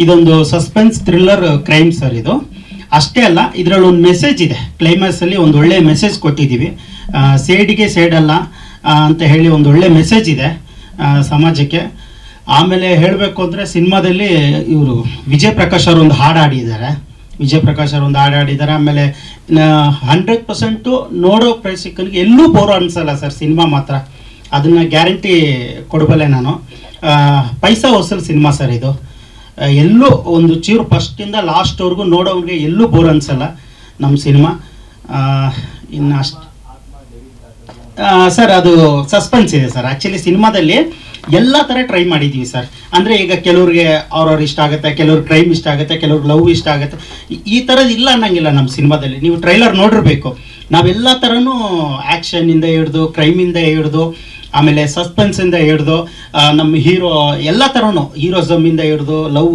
ಇದೊಂದು suspense thriller crime sir ಇದು. ಅಷ್ಟೇ ಅಲ್ಲ, ಇದರಲ್ಲಿ ಒಂದು ಮೆಸೇಜ್ ಇದೆ. ಕ್ಲೈಮ್ಯಾಕ್ಸಲ್ಲಿ ಒಂದು ಒಳ್ಳೆ ಮೆಸೇಜ್ ಕೊಟ್ಟಿದ್ದೀವಿ. ಸೇಡಿಗೆ ಸೇಡಲ್ಲ ಅಂತ ಹೇಳಿ ಒಂದು ಒಳ್ಳೆ ಮೆಸೇಜ್ ಇದೆ ಸಮಾಜಕ್ಕೆ. ಆಮೇಲೆ ಹೇಳಬೇಕು ಅಂದರೆ ಸಿನಿಮಾದಲ್ಲಿ ಇವರು ವಿಜಯ್ ಪ್ರಕಾಶ್ ಅವರು ಒಂದು ಹಾಡು ಹಾಡಿದ್ದಾರೆ. ಆಮೇಲೆ 100% ನೋಡೋ ಪ್ರೇಕ್ಷಕನಿಗೆ ಎಲ್ಲೂ ಬೋರ್ ಅನಿಸಲ್ಲ ಸರ್ ಸಿನಿಮಾ ಮಾತ್ರ. ಅದನ್ನು ಗ್ಯಾರಂಟಿ ಕೊಡಬಲ್ಲೆ ನಾನು. ಪೈಸಾ ವಸೂಲ್ ಸಿನಿಮಾ ಸರ್ ಇದು. ಎಲ್ಲೂ ಒಂದು ಚೂರು ಫಸ್ಟಿಂದ ಲಾಸ್ಟ್ವರೆಗೂ ನೋಡೋರಿಗೆ ಎಲ್ಲೂ ಬೋರ್ ಅನಿಸಲ್ಲ ನಮ್ಮ ಸಿನಿಮಾ. ಇನ್ನು ಅಷ್ಟು ಸರ್, ಅದು ಸಸ್ಪೆನ್ಸ್ ಇದೆ ಸರ್. ಆ್ಯಕ್ಚುಲಿ ಸಿನಿಮಾದಲ್ಲಿ ಎಲ್ಲ ಥರ ಟ್ರೈ ಮಾಡಿದ್ದೀವಿ ಸರ್. ಅಂದರೆ ಈಗ ಕೆಲವ್ರಿಗೆ ಅವ್ರವ್ರು ಇಷ್ಟ ಆಗುತ್ತೆ, ಕೆಲವ್ರಿಗೆ ಕ್ರೈಮ್ ಇಷ್ಟ ಆಗುತ್ತೆ, ಕೆಲವ್ರಿಗೆ ಲವ್ ಇಷ್ಟ ಆಗುತ್ತೆ. ಈ ಥರದ್ದು ಇಲ್ಲ ಅನ್ನಂಗಿಲ್ಲ ನಮ್ಮ ಸಿನಿಮಾದಲ್ಲಿ. ನೀವು ಟ್ರೈಲರ್ ನೋಡಿರಬೇಕು. ನಾವೆಲ್ಲ ಥರನೂ ಆ್ಯಕ್ಷನಿಂದ ಹಿಡ್ದು, ಕ್ರೈಮಿಂದ ಹಿಡ್ದು, ಆಮೇಲೆ ಸಸ್ಪೆನ್ಸಿಂದ ಹಿಡ್ದು, ನಮ್ಮ ಹೀರೋ ಎಲ್ಲ ಥರನೂ ಹೀರೋಸಮ್ಮಿಂದ ಹಿಡ್ದು ಲವ್